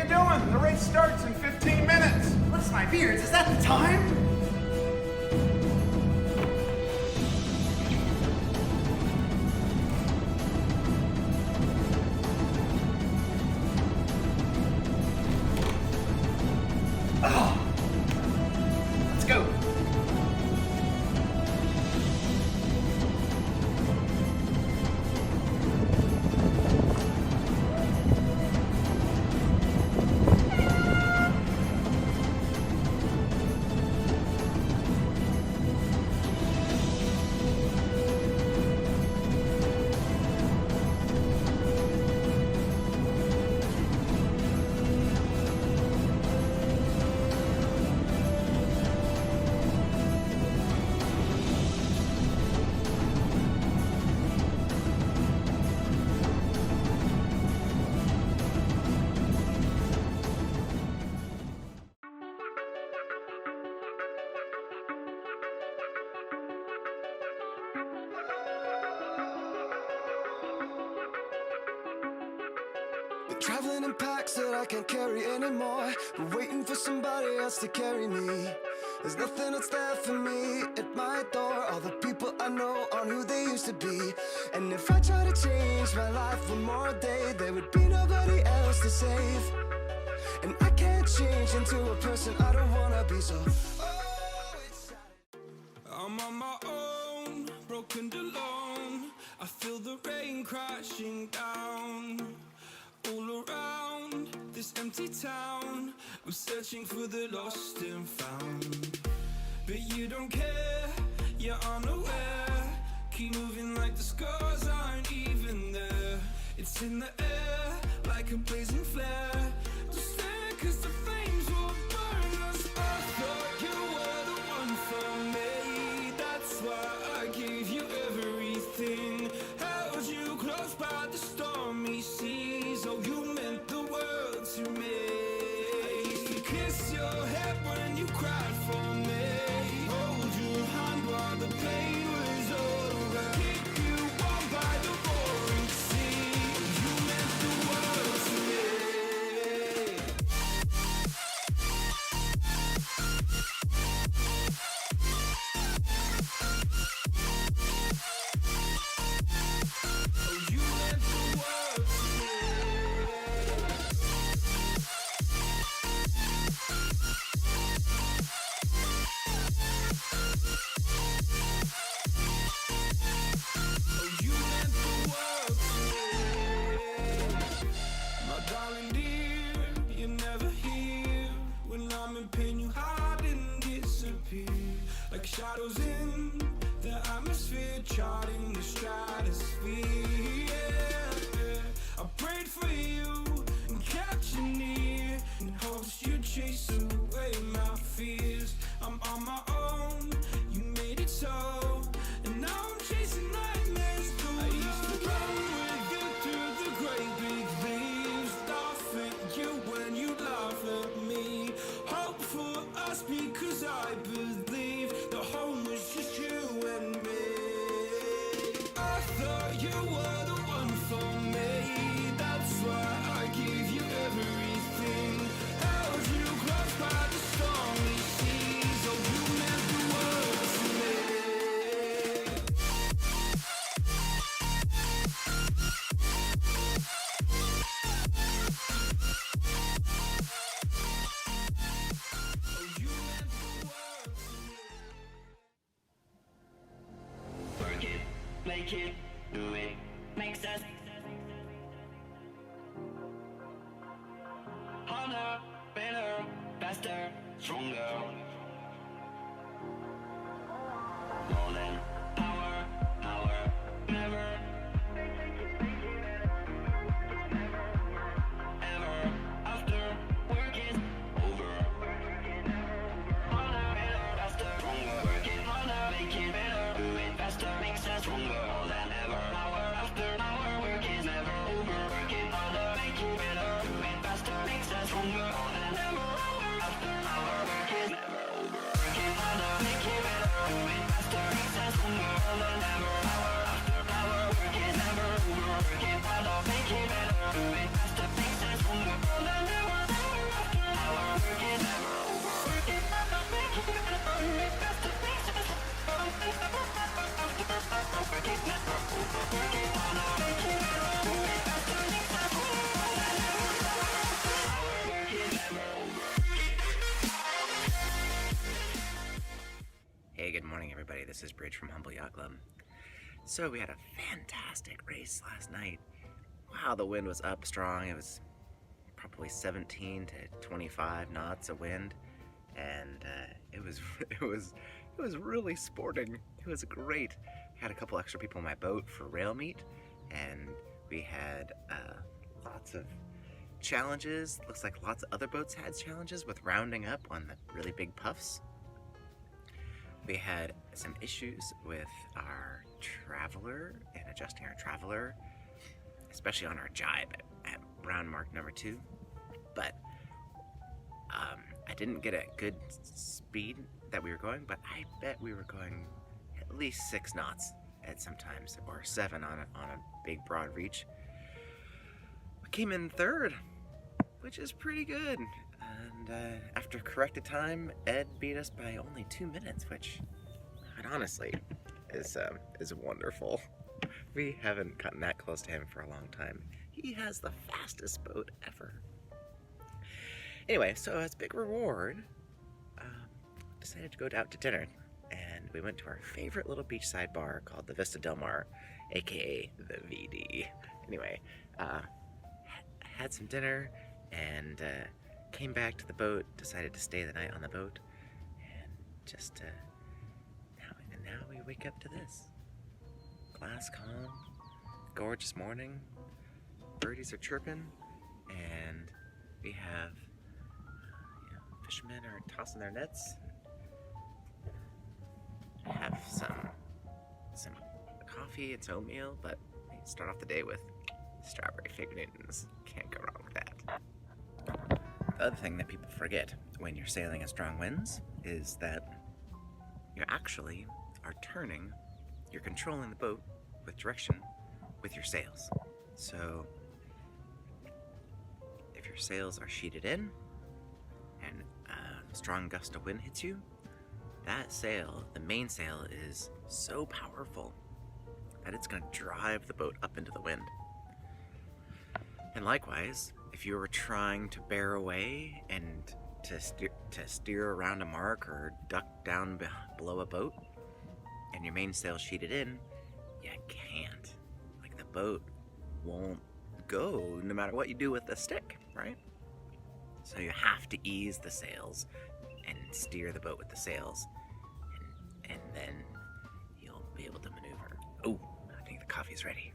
you doing? The race starts in 15 minutes. Bless my beards, is that the time? Oh. Let's go. Traveling in packs that I can't carry anymore, but waiting for somebody else to carry me. There's nothing that's there for me at my door. All the people I know aren't who they used to be. And if I try to change my life one more day, there would be nobody else to save. And I can't change into a person I don't wanna be, so I'm on my own, broken alone. I feel the rain crashing down all around this empty town. I'm searching for the lost and found, but you don't care, you're unaware. Keep moving like the scars aren't even there. It's in the air like a blazing flare. Just stare, 'cause the flames will burn us. I thought you were the one for me. That's why I gave you everything. Held you close by the stormy seas. Oh, you meant the world to me. I used to kiss your head when you cried for me. Hold your hand while the pain was over. Keep you warm by the roaring sea. You meant the world to me. Oh, you meant the world to me. Oh, you meant the world to me. My darling dear, you're never here. When I'm in pain, you hide and disappear. Like shadows in the atmosphere, charting the stratosphere. Yeah. I prayed for you and kept you near, in hopes you'd chase away my fears. I'm on my own, you made it so, and now I'm chasing nightmares through. I used to run with you through the great big leaves, laugh at you when you laugh at me. Hope for us because I believe the home was just you and me. I thought you were the one for me. That's why I gave you everything. Held you close by the stormy seas. Oh, you meant the world to me. Oh, you meant the world to me. Work it, make it, do it, makes us harder, better, faster, stronger. More than power, never, ever, after work is over. Harder, better, faster, stronger. Work it harder, make it better, do it faster, makes us stronger. More than ever, hour after hour, work is never over. Work it harder, make it better, do it faster, makes us stronger. More than ever, hour after hour, work is this is Bridge from Humboldt Yacht Club. So we had a fantastic race last night. Wow, the wind was up strong. It was probably 17 to 25 knots of wind, and it was really sporting. It was great. I had a couple extra people on my boat for rail meet, and we had lots of challenges. Looks like lots of other boats had challenges with rounding up on the really big puffs. We had some issues with our traveler and adjusting our traveler, especially on our jibe at round mark number 2. But I didn't get a good speed that we were going, but I bet we were going at least 6 knots at some times, or 7 on a big broad reach. We came in 3rd, which is pretty good. And after corrected time, Ed beat us by only 2 minutes, which, quite honestly, is wonderful. We haven't gotten that close to him for a long time. He has the fastest boat ever. Anyway, so as a big reward, decided to go out to dinner, and we went to our favorite little beachside bar called the Vista Del Mar, aka the VD. Anyway, had some dinner and came back to the boat, decided to stay the night on the boat, and just now we wake up to this. Glass calm, gorgeous morning, birdies are chirping, and we have fishermen are tossing their nets. Have some coffee and some oatmeal, but we start off the day with strawberry fig Newtons. Can't go wrong with that. The other thing that people forget when you're sailing in strong winds is that you actually are turning, you're controlling the boat with direction with your sails. So if your sails are sheeted in and a strong gust of wind hits you, that sail, the main sail, is so powerful that it's going to drive the boat up into the wind. And likewise, if you were trying to bear away and to steer around a mark or duck down below a boat, and your mainsail sheeted in, you can't. Like, the boat won't go no matter what you do with the stick, right? So you have to ease the sails and steer the boat with the sails, and then you'll be able to maneuver. Oh, I think the coffee's ready.